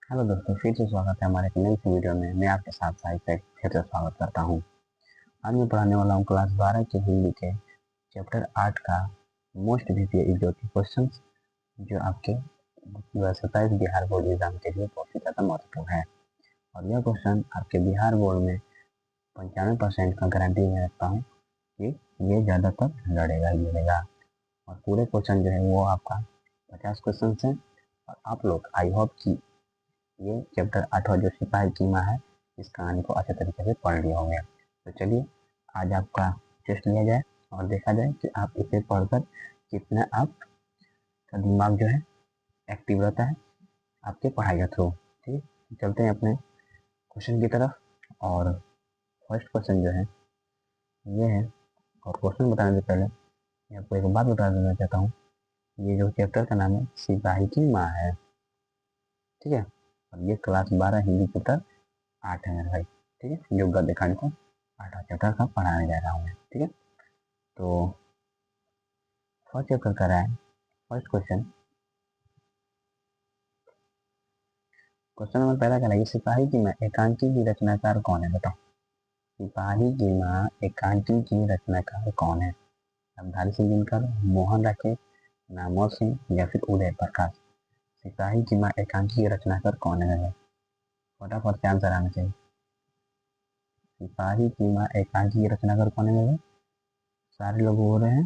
Hello दोस्तों, फिर से स्वागत है हमारे एक नई सी वीडियो में। मैं आपके साथ साहित्य का फिर से स्वागत करता हूँ। आज मैं पढ़ाने वाला हूँ क्लास 12 की हिंदी के चैप्टर 8 का मोस्ट जीपीए क्वेश्चन, जो आपके 2027 बिहार बोर्ड एग्जाम के लिए बहुत ही ज़्यादा महत्वपूर्ण है। और यह क्वेश्चन आपके बिहार बोर्ड में 95% का गारंटी मैं रखता हूँ कि ये ज़्यादातर लड़ेगा ही लड़ेगा। और पूरे क्वेश्चन जो है वो आपका 50 क्वेश्चन है। और आप लोग आई होप कि ये चैप्टर 8वां जो सिपाही की माँ है, इस कहानी को अच्छे तरीके से पढ़ लिए होंगे। तो चलिए आज आपका टेस्ट लिया जाए और देखा जाए कि आप इसे पढ़कर कितना आपका दिमाग जो है एक्टिव रहता है आपके पढ़ाई के थ्रू। ठीक है, चलते हैं अपने क्वेश्चन की तरफ। और फर्स्ट क्वेश्चन जो है ये है। और क्वेश्चन बताने से पहले मैं आपको एक बात बता देना चाहता हूँ। ये जो चैप्टर का नाम है सिपाही की माँ है, ठीक है। और ये क्लास 12 हिंदी चैप्टर 8 है मेरे भाई, ठीक है। जो गद्य खंड को 8वां चैप्टर का पढ़ाने जा रहा हूँ मैं, ठीक है। तो फर्स्ट चैप्टर का रहा है फर्स्ट क्वेश्चन। क्वेश्चन नंबर पहला कह रहा है सिपाही की माँ एकांकी की रचनाकार कौन है, बताओ। सिपाही की माँ एकांकी की रचनाकार कौन है? रामधारी सिंह दिनकर, मोहन राकेश, नामवर सिंह या फिर उदय प्रकाश। सिपाही की माँ एकांकी की रचनाकार कौन है? फटाफट से आंसर आना चाहिए। सिपाही की माँ एकांकी की रचनाकार कौन है? सारे लोग बोल रहे हैं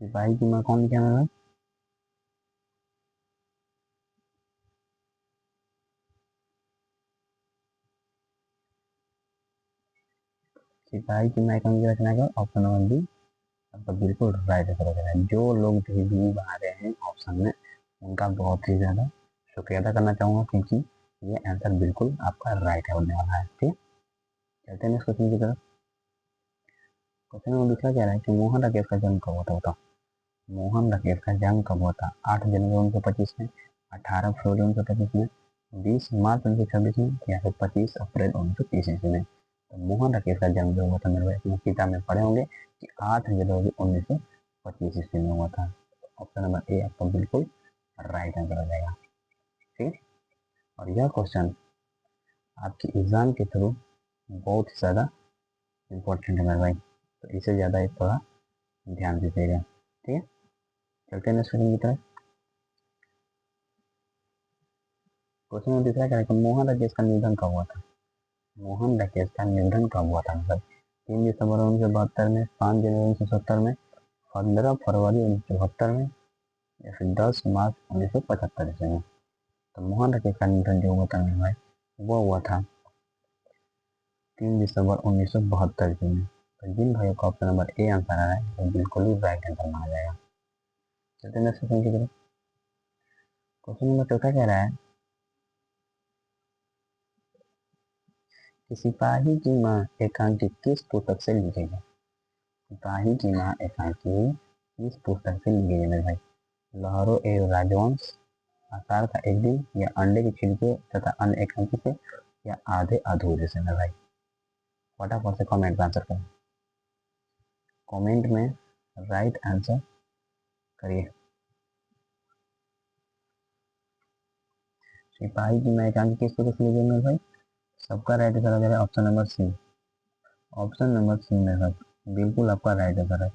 सिपाही की माँ कौन लिखा है? सिपाही की माँ एकांकी की रचनाकार ऑप्शन नंबर बी आपका बिल्कुल राइट आंसर है। जो लोग भी बना रहे हैं ऑप्शन में, उनका बहुत ही ज़्यादा शुक्रिया अदा करना चाहूँगा, क्योंकि ये आंसर बिल्कुल आपका राइट है होने वाला है। ठीक, चलते हैं नेक्स्ट क्वेश्चन की तरफ। क्वेश्चन नंबर दूसरा कह रहा है कि मोहन राकेश का जन्म कब हुआ था, बताओ। मोहन राकेश का जन्म कब हुआ था? 8 जनवरी 1925 में, 18 फरवरी 1925 में, 20 मार्च 1926 में या फिर 25 अप्रैल 1930 ईस्वी में। तो मोहन राकेश का जन्म जो हुआ था मेरे भाई, किताब में पढ़े होंगे कि 8 जनवरी 1925 ईस्वी में हुआ था। ऑप्शन नंबर ए आपका बिल्कुल राइट आंसर हो जाएगा। ठीक है, और यह क्वेश्चन आपके एग्जाम के थ्रू बहुत ही ज़्यादा इम्पोर्टेंट है मेरे भाई, तो इसे ज़्यादा एक थोड़ा ध्यान दीजिएगा। ठीक है, चलते हैं नेक्स्ट क्वेश्चन की तरफ। क्वेश्चन नंबर तीसरा क्या है कि मोहन राकेश का निधन कब हुआ था? मोहन राकेश का निधन कब हुआ था मतलब? 3 दिसंबर 1972 में, 5 जनवरी 1970 में, 15 फरवरी 1974 में या फिर 10 मार्च 1975 ईस्वी में। तो मोहन राकेश का निधन जो हुआ था मेरे भाई, वो हुआ था 3 दिसंबर 1972 ईस्वी में। तो जिन भाइयों का ऑप्शन नंबर ए आंसर आ रहा है वो बिल्कुल ही राइट आंसर माना जाएगा। चलते हैं नेक्स्ट क्वेश्चन की तरफ। क्वेश्चन नंबर चौथा कह रहा है कि सिपाही की माँ एकांकी किस पुस्तक से लिखी है? सिपाही की माँ एकांकी किस पुस्तक से लिखी है मेरे भाई? लहरों ए राजवंश, आषाढ़ का एक दिन, या अंडे के छिलके तथा अन्य एकांकी से, या आधे अधूरे से मेरे भाई। फटाफट से कमेंट में आंसर करें, कमेंट में राइट आंसर करिए। सिपाही की माँ एकांकी किस पुस्तक से लिखी है मेरे भाई? सबका राइट आंसर हो जाएगा option number C. Option number C मेरे भाई बिल्कुल आपका राइट आंसर है।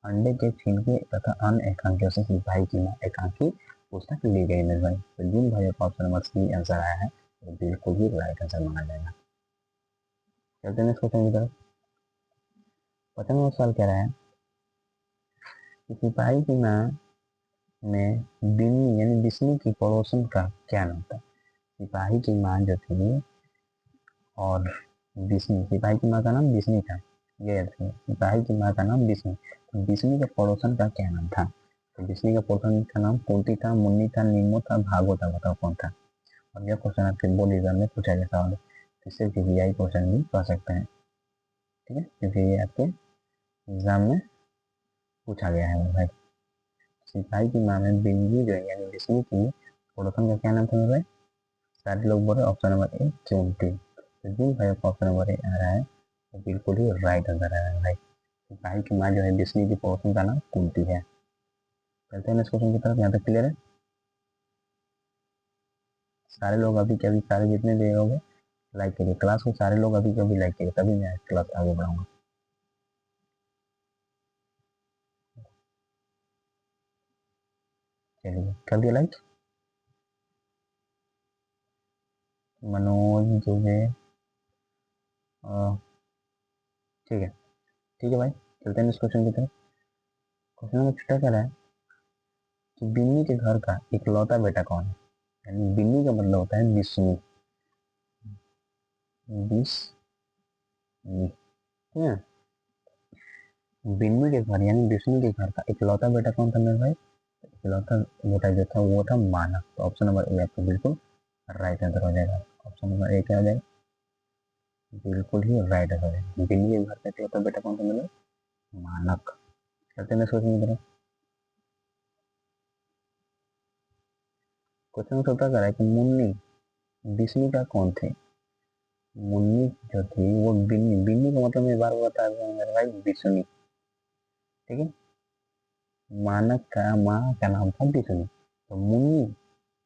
अंडे के छिलके तथा अन्य एकांकियों से सिपाही की माँ एकांकी पुस्तक ली गई मेरे भाई। तो जिन भाइयों का ऑप्शन नंबर सी आंसर आया है वो बिल्कुल भी राइट आंसर माना जाएगा। चलते हैं नेक्स्ट क्वेश्चन की तरफ। क्वेश्चन नंबर सवाल कह रहा है कि सिपाही की माँ में बिन्नी यानी बिस्नी की पड़ोसन का क्या नाम था? सिपाही की माँ जो थी और बिस्नी, सिपाही की माँ का नाम बिस्नी था, ये याद रखिए, सिपाही की माँ का नाम बिस्नी। तो बिस्नी के पड़ोसन का क्या नाम था? तो बिस्नी के पड़ोसन का नाम कुंती था, मुन्नी था, नीमो था, भागो था, बताओ कौन था? और यह क्वेश्चन आपके बोर्ड एग्जाम में पूछा गया सवाल है, इससे वीवीआई क्वेश्चन भी कर सकते हैं। ठीक है, क्योंकि ये आपके एग्जाम में पूछा गया है भाई। सिपाही की माँ में बिंदी जो है यानी बिस्नी की पड़ोसन का क्या नाम था भाई? सारे लोग बोल रहे ऑप्शन नंबर ए कुंती। तो जिन भाई का ऑप्शन नंबर ए आ रहा है वो बिल्कुल ही राइट आंसर आ रहा है भाई। सिपाही की माँ जो है बिस्नी की पड़ोसन का नाम कुंती है। चलते हैं नेक्स्ट क्वेश्चन की तरफ, यहाँ तक क्लियर है। सारे लोग अभी के अभी, सारे जितने भी होंगे लाइक करिए क्लास को, सारे लोग अभी के अभी लाइक करिए, तभी मैं क्लास आगे बढ़ाऊंगा। चलिए कर दिया लाइक। मनोज दुबे, ठीक है, ठीक है भाई, चलते हैं इस क्वेश्चन की तरफ। क्वेश्चन नंबर छठा कह रहा है कि बिन्नी के घर का इकलौता बेटा कौन है। यानी बिन्नी का मतलब होता है विष्णु, विष्णु, ठीक है। बिन्नी के घर यानी विष्णु के घर का इकलौता बेटा कौन था मेरे भाई। इकलौता बेटा जो था वो था मानव। तो ऑप्शन नंबर ए आपको बिल्कुल राइट आंसर हो जाएगा। ऑप्शन नंबर ए क्या हो जाएगा, बिल्कुल ही राइट आंसर है। बिन्नी के घर का इकलौता बेटा कौन था मेरे भाई, मानव। चलते हैं सोचने की तरफ। क्वेश्चन चौथा कर रहा है कि मुन्नी विष्णु का कौन थे। मुन्नी जो थी वो बिन्नी, बिन्नी का मतलब मैं बार बार बता रहा हूँ मेरे भाई, विष्णु, ठीक है। मानव का माँ का नाम था विष्णु, तो मुन्नी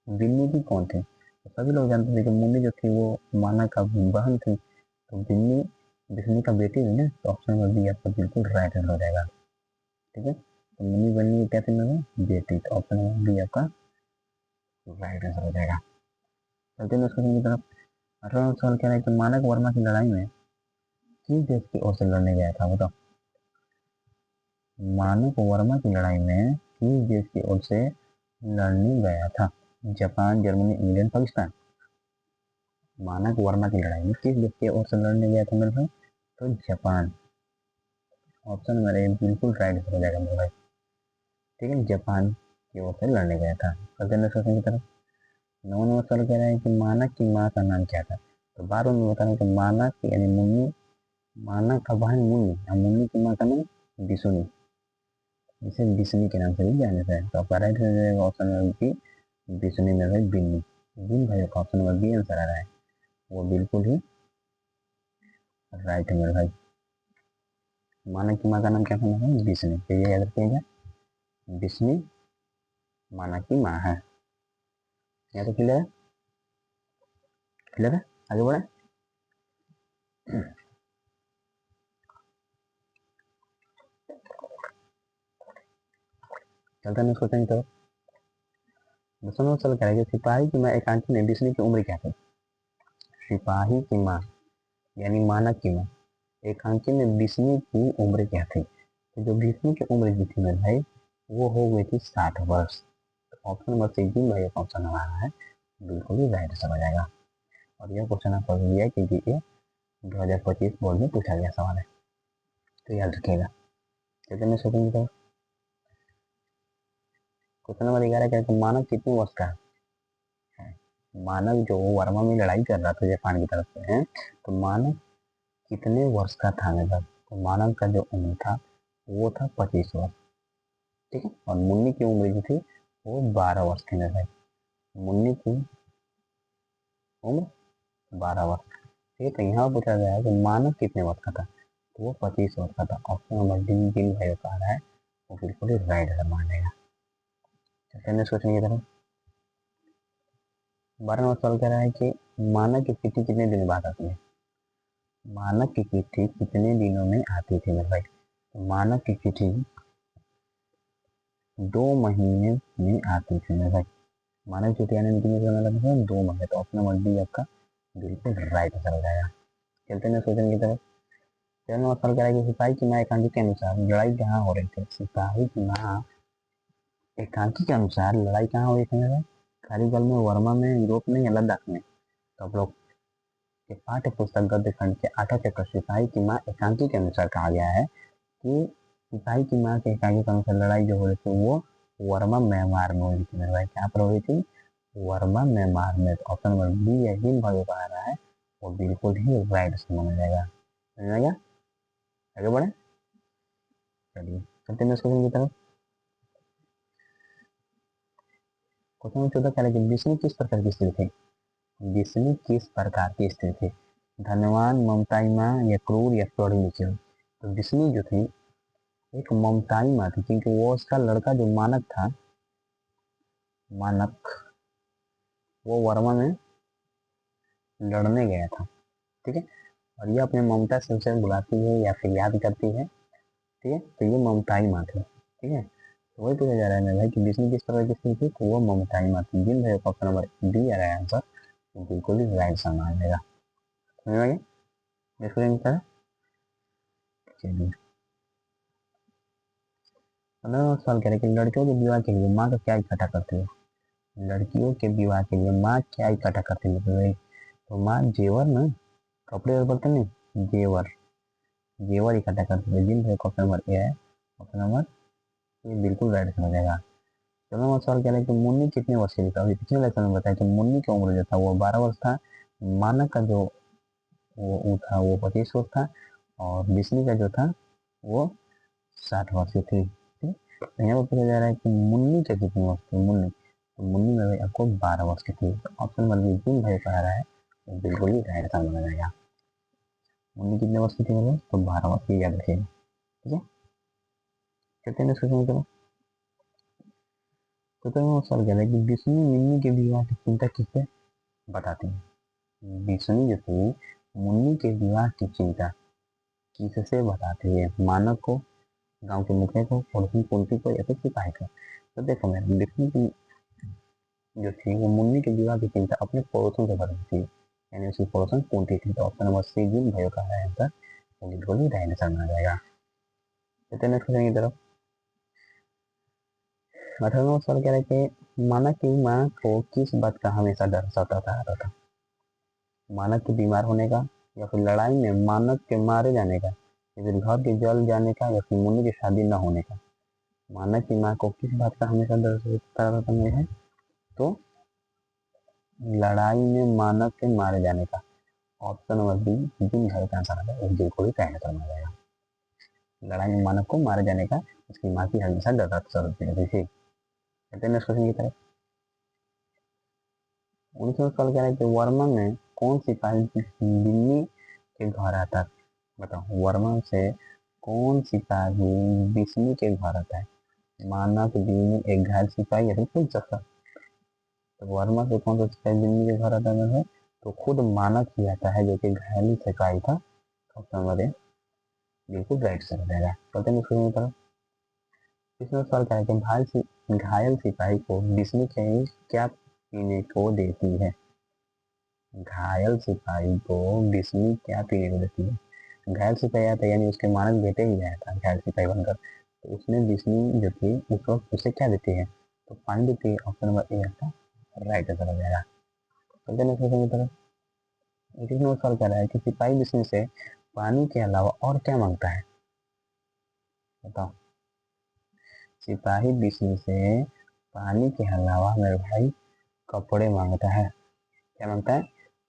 बिन्नी भी कौन थे। तो सभी लोग जानते थे कि मुन्नी जो थी वो मानव का बहन थी, तो बिन्नी विष्णु का बेटी हुई ना। तो ऑप्शन नंबर बी आपका बिल्कुल राइट आंसर हो जाएगा, ठीक है। तो मुन्नी बन्नी क्या थी मेरे बेटी, तो ऑप्शन नंबर बी आपका राइट आंसर हो जाएगा। चलते हैं क्वेश्चन की तरफ। 18वां सवाल कह रहा है कि मानक वर्मा की लड़ाई में किस देश की ओर से लड़ने गया था, बताओ। मानक वर्मा की लड़ाई में किस देश की ओर से लड़ने गया था। Japan, Germany, England, Pakistan. मानक वर्मा की लड़ाई में किस देश की ओर से लड़ने गया था मेरे भाई, तो जापान। ऑप्शन नंबर ए बिल्कुल राइट हो जाएगा मेरे भाई, ठीक है। जापान की ओर से लड़ने गया था। अगले क्वेश्चन की तरफ। 9वां नंबर सवाल कह रहा है कि मानक की माँ का नाम क्या था। तो बार बार मैं बता रहा हूँ कि मानक यानी मुन्नी, मानक का बहन मुन्नी और मुन्नी की माँ का नाम बिसुनी, इसे बिसनी के नाम से भी जाना जाता है। तो आपका राइट हो जाएगा ऑप्शन नंबर बी, बिसनी में भाई बिन्नी। जिन भाइयों का ऑप्शन नंबर बी आंसर आ रहा है वो बिल्कुल ही राइट है मेरे भाई। मानक की माँ का नाम क्या था मेरे भाई, बिसनी। तो ये याद रखिएगा, बिसनी मानक की माँ है। यहाँ तो क्लियर है, क्लियर है, आगे बढ़े। चलते हैं क्वेश्चन की तरफ। दोस्तों चल करेंगे सिपाही की माँ एकांकी में बिस्नी की उम्र क्या थी। सिपाही की माँ यानी मानक की माँ एकांकी में बिस्नी की उम्र क्या थी। तो जो बिस्नी की उम्र जो थी मेरे भाई वो हो गई थी 60 वर्ष। तो ऑप्शन नंबर सी जी भाई का ऑप्शन हमारा है बिल्कुल ही राइट समझ आएगा। और यह क्वेश्चन आपको दिया है क्योंकि ये 2025 बोर्ड में पूछा गया सवाल है, तो याद रखिएगा। चलिए मैं सोचूंगी तो क्वेश्चन नंबर 11 क्या है, मानव कितने वर्ष का है। मानव जो वर्मा में लड़ाई कर रहा था जापान की तरफ से है, तो मानव कितने वर्ष का था मतलब। तो मानव का जो उम्र था वो था 25 वर्ष, ठीक है। और मुन्नी की उम्र जो थी वो 12 वर्ष थी मेरे भाई। मुन्नी की उम्र 12 वर्ष, ठीक है। तो यहाँ पूछा गया है कि मानव कितने वर्ष का था, तो वो 25 वर्ष का था। ऑप्शन नंबर डी जिन भाइयों का आ रहा है वो बिल्कुल ही राइट है मान लेगा। चलते हैं नेक्स्ट क्वेश्चन की तरफ। 12वां सवाल कह रहा है कि मानव की चिट्ठी कितने दिन बाद आती है। मानव की चिट्ठी कितने दिनों में आती थी मेरे भाई। तो मानव की चिट्ठी 2 महीने में आती थी मेरे भाई। मानव चिट्ठी आने में कितने समय लगता है, 2 महीने। तो ऑप्शन नंबर डी आपका बिल्कुल राइट आंसर हो जाएगा। चलते हैं क्वेश्चन की तरफ। चरण नंबर सवाल कह रहा है कि सिपाही की माँ एकांकी के अनुसार लड़ाई कहाँ हो रही थी। सिपाही की माँ एकांकी के अनुसार लड़ाई कहाँ हो रही थी मेरे भाई, कारीगल में, वर्मा में, यूरोप में या लद्दाख में। तो आप लोग के पाठ्य पुस्तक गद्य खंड के 8वां चैप्टर सिपाही की माँ एकांकी के अनुसार कहा गया है कि सिपाही की माँ के एकांकी के अनुसार लड़ाई जो हो रही थी वो वर्मा म्यांमार में हो रही थी मेरे भाई। क्या पर हो रही थी, वर्मा म्यांमार में। तो ऑप्शन नंबर बी है जिन भाइयों का आ रहा है वो बिल्कुल ही राइट से माना जाएगा। समझ में आ गया, आगे बढ़े। चलिए चलते हैं क्वेश्चन की तरफ। क्वेश्चन 14 कह रहे हैं कि विष्णु किस प्रकार की स्त्री थी। विष्णु किस प्रकार की स्त्री थी, धनवान, ममताई माँ या क्रूर या पढ़ी लिखी हुई। तो विष्णु जो थी एक ममताई माँ थी क्योंकि वो उसका लड़का जो मानक था, मानक वो वर्मा में लड़ने गया था। ठीक है, और ये अपने ममता से उसे बुलाती है या फिर याद करती है। ठीक है, तो ये ममताई माँ थी। ठीक है, तो वही पूछा जा रहा है मेरे भाई कि विष्णु किस प्रकार की स्त्री थी, तो वो ममताई माँ थी। जिन भाई ऑप्शन नंबर बी आ रहा है आंसर, तो बिल्कुल ही राइट सामान आ जाएगा। समझ में आ गया इसको क्या। चलिए, 15वां सवाल कह रहे हैं कि लड़कियों के विवाह के लिए माँ का क्या इकट्ठा करती है। लड़कियों के विवाह के लिए माँ क्या इकट्ठा करती है तो भाई, तो माँ जेवर ना, कपड़े और बर्तन नहीं, जेवर, जेवर इकट्ठा करती है। जिन भाई ऑप्शन नंबर ए है, ऑप्शन नंबर ये बिल्कुल राइट समझ जाएगा। चलो सवाल कह रहे हैं कि मुन्नी कितने वर्ष की था। अभी पिछले लेसन में बताया कि मुन्नी की उम्र जो था वो 12 वर्ष था। मानक का जो वो था वो 25 वर्ष था। और विष्णु का जो था वो 60 वर्ष की थी। ठीक? तो यहाँ पर पूछा जा रहा है कि मुन्नी के कितने वर्ष थी। मुन्नी, तो मुन्नी में भाई आपको 12 वर्ष की थी। तो ऑप्शन नंबर बी जिन भाई कह रहा है वो बिल्कुल ही राइट आंसर माना जाएगा। मुन्नी कितने वर्ष की थी मतलब, तो 12 वर्ष की, याद रखिएगा। ठीक है, कहते हैं सोचने चलो। तो वो सवाल कह रहा है कि विष्णु मुन्नी के विवाह की चिंता किससे बताते हैं। विष्णु जो थी मुन्नी के विवाह की चिंता किससे बताती है। मानव को, गांव के मुखिया को, पड़ोसी कुंती को, या फिर सिपाही को। तो देखो मैं विष्णु की जो थी वो मुन्नी के विवाह की चिंता अपने पड़ोसन से करती थी, यानी उसकी पड़ोसन कुंती थी। तो ऑप्शन नंबर सी जिन भयो का है आंसर, वो बिल्कुल ही राइट आंसर माना जाएगा। चलते नेक्स्ट क्वेश्चन की तरफ। 18वां सवाल कह रहा है कि मानव की माँ को किस बात का हमेशा डर सताता रहता था। मानव के बीमार होने का, या फिर लड़ाई में मानव के मारे जाने का, या फिर घर के जल जाने का, या फिर मुन्नी की शादी न होने का। मानव की माँ को किस बात का हमेशा डर सताता रहता है, तो लड़ाई में मानव के मारे जाने का। ऑप्शन नंबर बी जिन घर का आंसर है वो बिल्कुल ही कहना करना जाएगा। लड़ाई में मानव को मारे जाने का उसकी माँ की हमेशा डर रहती थी। कहते हैं क्वेश्चन की तरफ। 19वां सवाल कह रहा है कि वर्मा में कौन सिपाही बिन्नी के घर आता है। बताओ, वर्मा से कौन सिपाही बिस्मी के घर आता है। मानव, बिन्नी, एक घायल सिपाही, या फिर कोई सफर। तो वर्मा से कौन सा सिपाही बिन्नी के घर आता है, तो खुद मानव ही आता है जो कि घायल सिपाही था। ऑप्शन नंबर ए बिल्कुल राइट से रहेगा। चलते हैं शुरू की तरफ। इसमें सवाल क्या है कि घायल सिपाही को बिस्मी क्या पीने को देती है। घायल सिपाही को बिस्मी क्या पीने को देती है। घायल सिपाही आता है, यानी उसके मानस बेटे ही गया था घायल सिपाही बनकर, तो उसने बिस्मी जो थी उस वक्त उसे क्या देती है, तो पानी देती है। ऑप्शन नंबर ए आपका राइट आंसर हो जाएगा। चलते हैं क्वेश्चन की तरफ। 21वां सवाल कह रहा है कि सिपाही बिस्मी से पानी के अलावा और क्या मांगता है। बताओ, सिपाही बिस्मी से पानी के अलावा मेरे भाई कपड़े मांगता है। क्या मांगता है,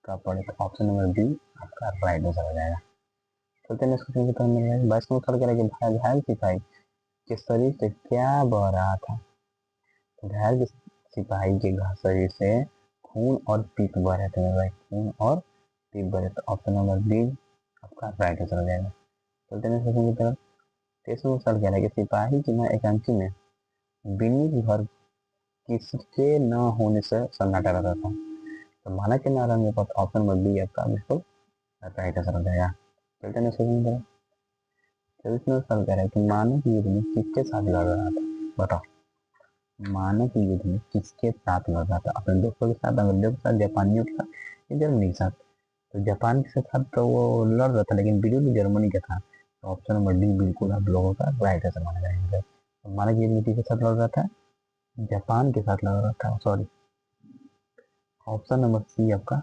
कपड़े। तो ऑप्शन नंबर बी आपका राइट आंसर हो जाएगा। चलते हैं क्वेश्चन की तरफ। मेरे 22वां सवाल कह रहा है कि घायल सिपाही के शरीर से क्या बह रहा था। घायल सिपाही के शरीर से खून और पीप बह रहे थे मेरे भाई, खून और पीप बह रहे थे। ऑप्शन नंबर बी आपका राइट आंसर हो जाएगा। चलते हैं क्वेश्चन की तरफ। 23वां सवाल कह रहा है कि सिपाही की मां एकांकी में बिन्नी की घर किसके न होने से सन्नाटा रहता था। तो माना के नारा में पास ऑप्शन नंबर बी आपका बिल्कुल राइट आंसर हो जाएगा। चलते हैं क्वेश्चन की तरफ। 24वां सवाल कह रहा है कि मानव युद्ध में किसके साथ लड़ रहा था। बताओ, मानव युद्ध में किसके साथ लड़ रहा था। अपने दोस्तों के साथ, अंग्रेजों के साथ, जापानियों के साथ, या जर्मनी के साथ। तो जापान के साथ तो वो लड़ रहा था, लेकिन विरुद्ध जर्मनी का था। तो ऑप्शन नंबर डी बिल्कुल आप लोगों का राइट आंसर माना जाएगा। तो मानव युद्ध में किसके साथ लड़ रहा था, जापान के साथ लड़ रहा था। सॉरी, ऑप्शन नंबर सी आपका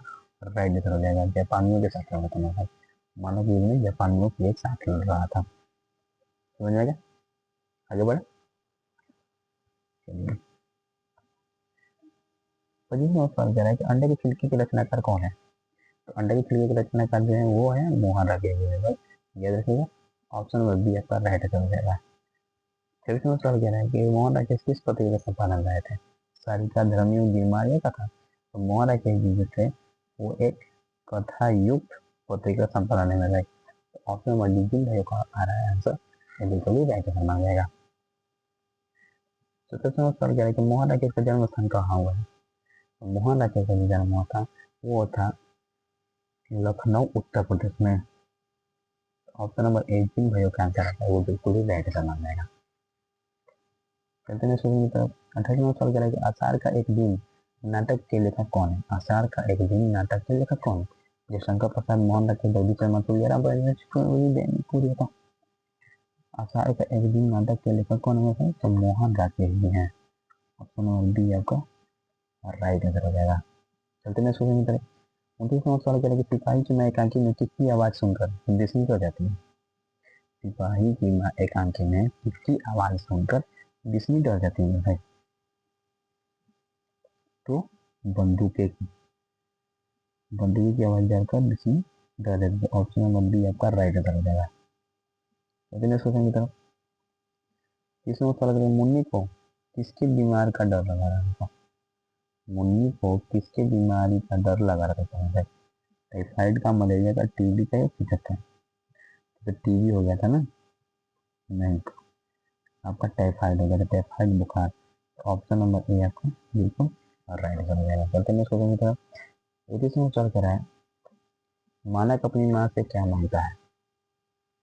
राइट आंसर हो जाएगा। जापानियों के साथ लड़ रहा था भाई, मानव युद्ध में जापानियों के साथ लड़ रहा था। समझ में आ गया, आगे बढ़े। चलिए, 25वां सवाल कह रहा है कि अंडे की खिड़की के रचनाकार कौन है। तो अंडे की खिड़की के रचनाकार जो है वो है मोहन राकेश। याद रखिएगा, ऑप्शन नंबर बी आपका राइट आंसर हो जाएगा। 26वां सवाल कह रहा है कि मोहन राकेश किस पत्रिका का संपादन रहे थे। सारिका, धर्मयुग, बीमार, या कथा। तो मोहन राकेश जी जो थे वो एक कथा युक्त पत्रिका संपादन में रहे। ऑप्शन नंबर डी जिन भाइयों का आ रहा है आंसर, ये बिल्कुल ही राइट आंसर माना जाएगा। 27वां सवाल कह रहा है कि मोहन राकेश का जन्म स्थान कहाँ हुआ है। तो मोहन राकेश का जो जन्म हुआ था वो था लखनऊ उत्तर प्रदेश में। ऑप्शन नंबर 1 जिन भाइयों का आंसर आता है वो बिल्कुल ही राइट आंसर माना जाएगा। चलते हैं शुरू की तरफ। 28वां सवाल कह रहा है कि आषाढ़ का एक दिन नाटक के लेखक कौन है? आषाढ़ का एक दिन नाटक के लेखक कौन है? जो शंकर प्रसाद, मोहन राकेश, जगदीश चंद्र तुलसीराम पूरी होता। आषाढ़ का एक दिन नाटक के लेखक कौन है? तो मोहन राकेश जी हैं। ऑप्शन नंबर बी आपका राइट आंसर हो जाएगा। चलते हैं शुरू की तरफ। 29वां सवाल कह रहा है कि सिपाही की मां एकांकी में किसकी आवाज सुनकर बिस्मित हो जाती है? सिपाही की मां एकांकी में किसकी आवाज सुनकर बिस्मित हो जाती है? तो बंदूके की आवाज जानकर बिस्मित डर जाती है। ऑप्शन नंबर बी आपका राइट आंसर हो जाएगा। सोचने की तरफ। इसमें सवाल करें मुन्नी को किसके बीमार का डर लगा रहा था? मुन्नी को किसके बीमारी का डर लगा रहा था? टाइफाइड का, मलेरिया का, टीबी का या फिकर का? तो टीबी हो गया था ना? नहीं, आपका टाइफाइड हो गया था, टाइफाइड बुखार। ऑप्शन नंबर ए आपका बिल्कुल राइट आंसर हो जाएगा। चलते हैं क्वेश्चन की तरफ। 31वां सवाल कर रहा है मानक अपनी माँ से क्या मांगता है?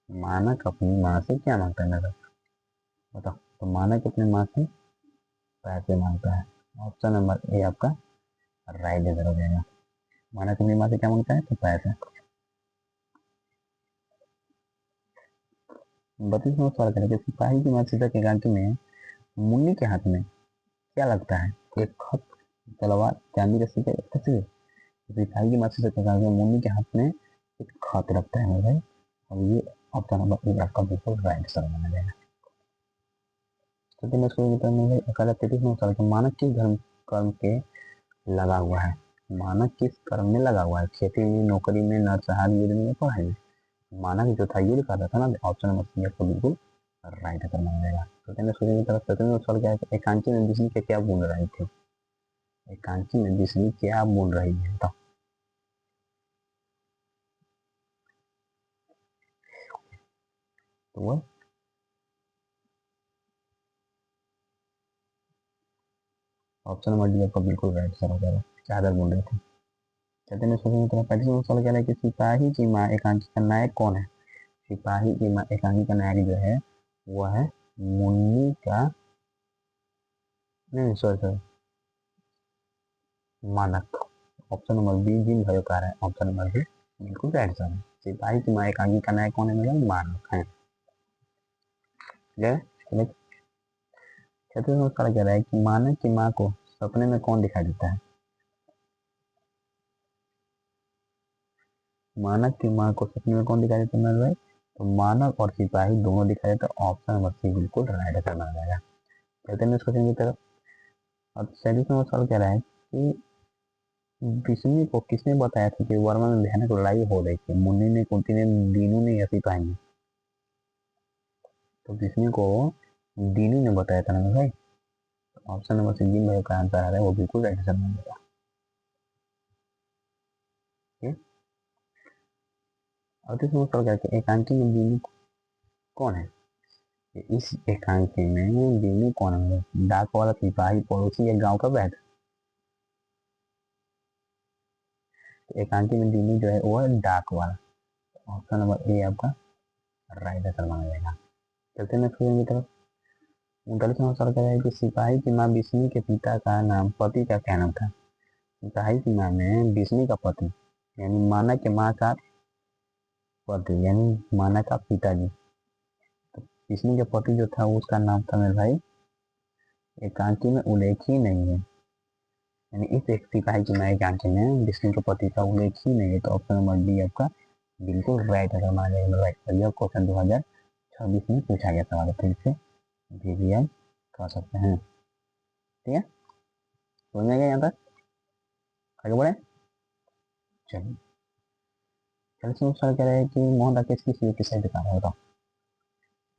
मानक अपनी माँ से क्या मांगता है? नजर बताओ। तो मानक अपनी माँ से पैसे मांगता है। ऑप्शन नंबर ए आपका राइट आंसर हो जाएगा। मानक अपनी माँ से क्या मांगता है? तो पैसे। 32वां सवाल करें कि सिपाही की माँ सीता के गांधी में मुन्नी के हाथ में क्या लगता है? एक खत, तलवार, चांदी का सिक्का, तस्वीर। सिपाही की माँ सीता के गांधी में मुन्नी के हाथ में एक खत रखता है भाई। और ये ऑप्शन नंबर ए आपका बिल्कुल राइट आंसर माना जाएगा। तो मैं शुरू करता हूँ भाई। 33वां सवाल कि मानक किस धर्म कर्म के लगा हुआ है? मानक किस कर्म में लगा हुआ है? खेती में, नौकरी में, नरसंहार, युद्ध में, पढ़ाई में? मानक जो था युद्ध कर रहा था ना। ऑप्शन नंबर सी आपको बिल्कुल राइट आंसर माना जाएगा। तो कहने सूर्य की तरफ 17वां सवाल क्या है? एकांकी में बिजली के क्या बूंद रही थी? एकांकी में बिजली क्या बूंद रही है? तो वो ऑप्शन नंबर डी आपका बिल्कुल राइट आंसर हो जाएगा। चादर बूंद रही थी। कहते हैं सूर्य की तरफ 35वां सवाल क्या है कि सिपाही की माँ एकांकी का नायक कौन है? सिपाही की माँ एकांकी का नायक जो है वो है मुन्नी का, नहीं सॉरी सॉरी, मानक। ऑप्शन नंबर बी जिन भयो कार है। ऑप्शन नंबर बी बिल्कुल राइट आंसर है। सिपाही की माँ एकांकी का नायक कौन है? मतलब मानक है। चलिए, छठवें में कहा जा रहा है कि मानक की माँ को सपने में कौन दिखाई देता है? मानक की माँ को सपने में कौन दिखाई देता है मेरे भाई? तो मानक और सिपाही दोनों दिखाई देता है। ऑप्शन नंबर सी बिल्कुल राइट आंसर माना जाएगा। चलते हैं क्वेश्चन की तरफ। और 37वां सवाल कह रहा है कि विष्णु को किसने बताया था कि वर्मा में भयानक लड़ाई हो रही थी? मुन्नी ने, कुंती ने, दीनू ने या सिपाही ने? तो विष्णु को दीनू ने बताया था ना भाई। ऑप्शन नंबर सी जिन भाई का आंसर आ रहा है वो बिल्कुल राइट आंसर माना जाएगा। और तीसरा सवाल कह रहा है एकांकी में दीनू कौन है? इस एकांकी में दीनू कौन है? डाक वाला, सिपाही, पड़ोसी या गांव का वैद? तो एकांकी में दीनू जो है वो है डाक वाला। ऑप्शन नंबर ए आपका राइट आंसर माना जाएगा। चलते हैं नेक्स्ट क्वेश्चन की तरफ। 39वां सवाल कह रहा है कि सिपाही की माँ विष्णु के पिता का नाम, पति का क्या नाम था? सिपाही की माँ में विष्णु का पति यानी मानक के माँ का पति यानी मानक का पिताजी, तो विष्णु के पति जो था उसका नाम था मेरे भाई, एकांकी में उल्लेख ही नहीं है। यानी इस एक सिपाही की माँ एकांकी में विष्णु के पति का उल्लेख ही नहीं है। तो ऑप्शन नंबर डी आपका बिल्कुल राइट आंसर माना जाएगा मेरे भाई। यह क्वेश्चन 2026 में पूछा गया सवाल है, फिर से रिवीजन कर सकते हैं। ठीक है, समझ में गया यहाँ तक? आगे बढ़े। चलिए, चलिए सवाल कह रहे हैं कि मोहन राकेश किस युग के साहित्यकार है? बताओ।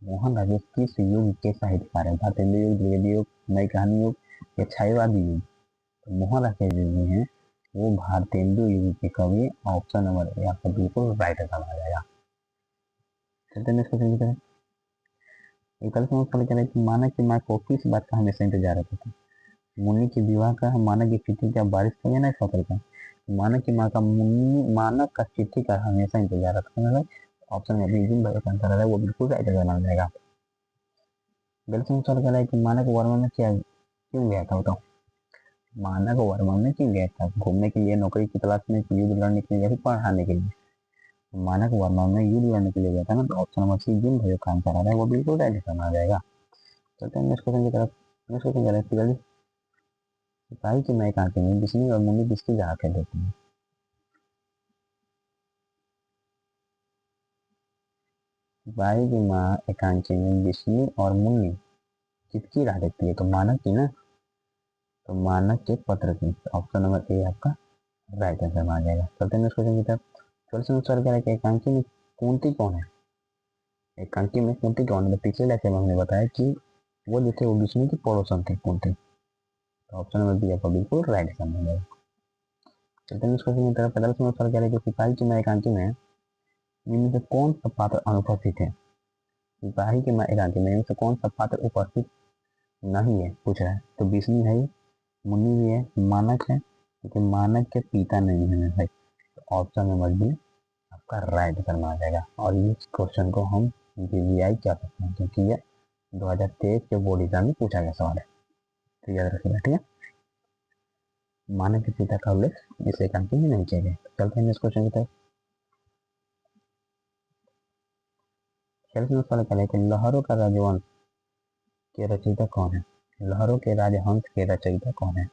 मोहन राकेश किस युग के साहित्यकार है? भारतेंदु युग, द्विवेदी युग, नई कहानी युग या छायावादी युग? तो मोहन राकेश जी हैं वो भारतेंदु युग के कवि। ऑप्शन नंबर ए आपका बिल्कुल राइट आंसर माना जाएगा। चलते हैं क्वेश्चन की तरफ। 41वां सवाल कह रहे हैं कि मानक की माँ को किस बात का हमेशा इंतजार रहता था? मुन्नी के विवाह का है, मानक की चिट्ठी क्या बारिश का या ना फसल का। मानक की माँ का मुन्नी, मानक का चिट्ठी का हमेशा इंतजार रखता है। ऑप्शन में भी जिन भाइयों का आंसर आ रहा है वो बिल्कुल राइट आंसर माना जाएगा। गलत में सवाल कह रहा है कि मानक वर्मा में क्या क्यों गया था, बताओ। मानक वर्मा में क्यों गया था, घूमने के लिए, नौकरी की तलाश में, युद्ध लड़ने के लिए या फिर पढ़ाने के लिए। मानक वर्मा में युद्ध लड़ने के लिए गया था ना, तो ऑप्शन नंबर सी जिन भाइयों का आंसर आ रहा है वो बिल्कुल राइट आंसर माना जाएगा। चलते हैं नेक्स्ट क्वेश्चन की तरफ। नेक्स्ट क्वेश्चन कह रहे हैं जल्दी। सिपाही की मैं कहां में बिस्नी और मुन्नी किसकी जगह कह देती है। सिपाही की माँ एकांकी में बिस्नी और मुन्नी किसकी राह देखती है, तो मानक की ना, तो मानक के पत्र की। ऑप्शन नंबर ए आपका राइट आंसर माना जाएगा। चलते हैं नेक्स्ट क्वेश्चन की तरफ। क्वेश्चन अनुसार कह रहा है कि एकांकी में कुंती कौन है। एकांकी में कुंती कौन है, तो पिछले लेक्चर में हमने बताया कि वो जो थे वो विष्णु की पड़ोसन थे कुंती। तो ऑप्शन नंबर बी आपका बिल्कुल राइट आंसर माना जाएगा। चलते हैं नेक्स्ट क्वेश्चन की तरफ। 15 में कह रहा है कि सिपाही की माँ एकांकी में इनमें से कौन सा पात्र अनुपस्थित है। सिपाही की माँ एकांकी में इनमें से कौन सा पात्र उपस्थित नहीं है पूछ रहा है, तो विष्णु है, मुनि भी है, मानक है, क्योंकि मानक के पिता नहीं है भाई। तो ऑप्शन नंबर बी आपका राइट आंसर माना जाएगा। और इस क्वेश्चन को हम वीवीआई क्या सकते हैं, क्योंकि ये 2023 के बोर्ड एग्जाम में पूछा गया सवाल है, तो याद रखिएगा, ठीक है। मानक के पिता का उल्लेख इस एकांकी में नहीं किया गया। चलते हैं नेक्स्ट क्वेश्चन की तरफ। चलते हैं सवाल कि लहरों का राजवंश के रचयिता कौन है। लहरों के राजहंस के रचयिता कौन है।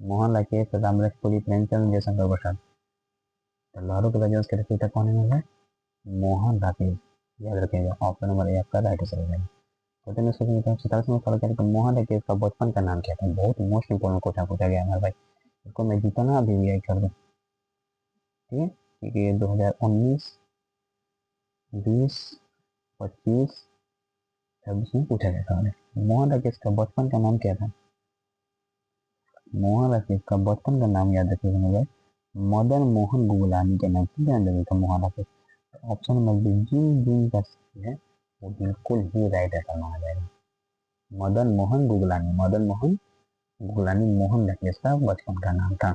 मोहन राकेश, रामरसपुरी, प्रेमचंद, जयशंकर प्रसाद। तो लहरों के राजवंश के रचयिता कौन है, मोहन राकेश। याद रखिएगा, ऑप्शन नंबर ए आपका राइट आंसर हो जाएगा। तो मैं सोचूंगा कि 47 में सवाल करें तो मोहन राकेश का बचपन का नाम क्या था। बहुत मोस्ट इंपोर्टेंट क्वेश्चन पूछा गया हमारे भाई, इसको मैं जितना अभी भी कर दूँ, ठीक है, क्योंकि 2019, 20, 25, 26 में पूछा गया था। मोहन राकेश का बचपन का नाम क्या था। मोहन राकेश का बचपन का नाम याद रखिएगा मेरे भाई, मदन मोहन गुगलानी के नाम से जान जाएगा Mohan Rakesh. Option number B जिन जिन का है वो बिल्कुल ही राइट आंसर माना जाएगा। मदन मोहन गुगलानी, मदन मोहन गुगलानी मोहन राकेश का बचपन का नाम था।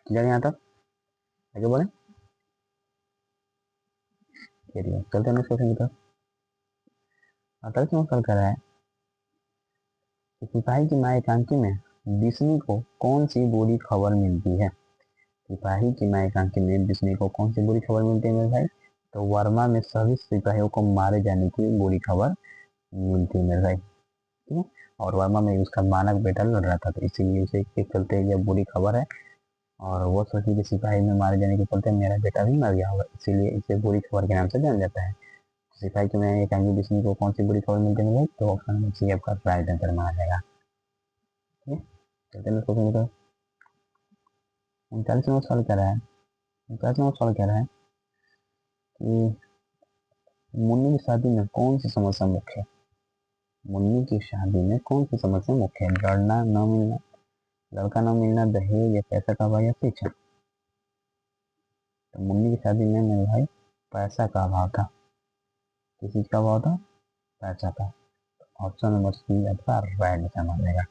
क्लियर यहाँ तक, आगे बढ़े। चलिए चलते हैं क्वेश्चन की तरफ। 28वां सवाल कर रहा है कि सिपाही की माँ एकांकी में बिस्नी को कौन सी बुरी खबर मिलती है। सिपाही की माँ एकांकी में बिस्नी को कौन सी बुरी खबर मिलती है मेरे भाई, तो वर्मा में सभी सिपाहियों को मारे जाने की बुरी खबर मिलती है मेरे भाई, ठीक है। और वर्मा में उसका मानक बेटा लड़ रहा था, तो इसीलिए उसे के चलते यह बुरी खबर है। और वो सोची कि सिपाही में मारे जाने के चलते मेरा बेटा भी मर गया होगा, इसीलिए इसे बुरी खबर के नाम से जाना जाता है। सिपाही की में एकांगी बिस्नी को कौन सी बुरी खबर मिलती है, तो ऑप्शन नंबर सी आपका राइट आंसर माना जाएगा, ठीक है। चलते हैं क्वेश्चन को। 39वां सवाल कह रहा है, 39वां सवाल कह रहा है कि मुन्नी की शादी में कौन सी समस्या मुख्य है। मुन्नी की शादी में कौन सी समस्या मुख्य है, लड़ना न मिलना, लड़का न मिलना, दहेज या पैसा का अभाव या शिक्षा। तो मुन्नी की शादी में मेरे भाई पैसा का अभाव था। किस चीज का अभाव था, पैसा का। ऑप्शन नंबर सी आपका राइट आंसर माना जाएगा।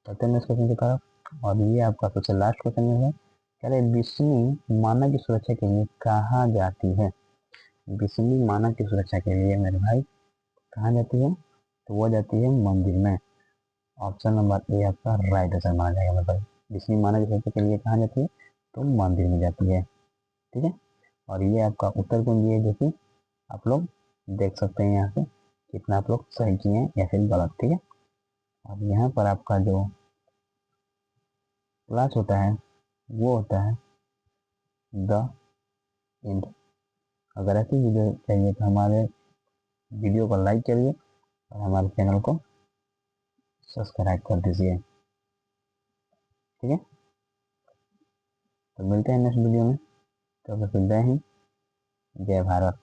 चलते हैं इस क्वेश्चन की तरफ, और ये आपका सबसे लास्ट क्वेश्चन है। कह रहे बिस्नी मानव की सुरक्षा के लिए कहाँ जाती है। बिस्नी मानव की सुरक्षा के लिए मेरे भाई कहाँ जाती है, तो वो जाती है मंदिर में। ऑप्शन नंबर ए आपका राइट आंसर माना जाएगा मेरे भाई। बिस्नी मानव की सुरक्षा के लिए कहाँ जाती है, तो मंदिर में जाती है, ठीक है। और ये आपका उत्तर कुंजी है, जो कि आप लोग देख सकते हैं यहाँ से कितना आप लोग सही किए हैं या फिर गलत, ठीक है। और यहाँ पर आपका जो क्लास होता है वो होता है द एंड। अगर ऐसी वीडियो चाहिए तो हमारे वीडियो को लाइक करिए और हमारे चैनल को सब्सक्राइब कर दीजिए, ठीक है। तो मिलते हैं नेक्स्ट वीडियो में, तो जय हिंद, जय भारत।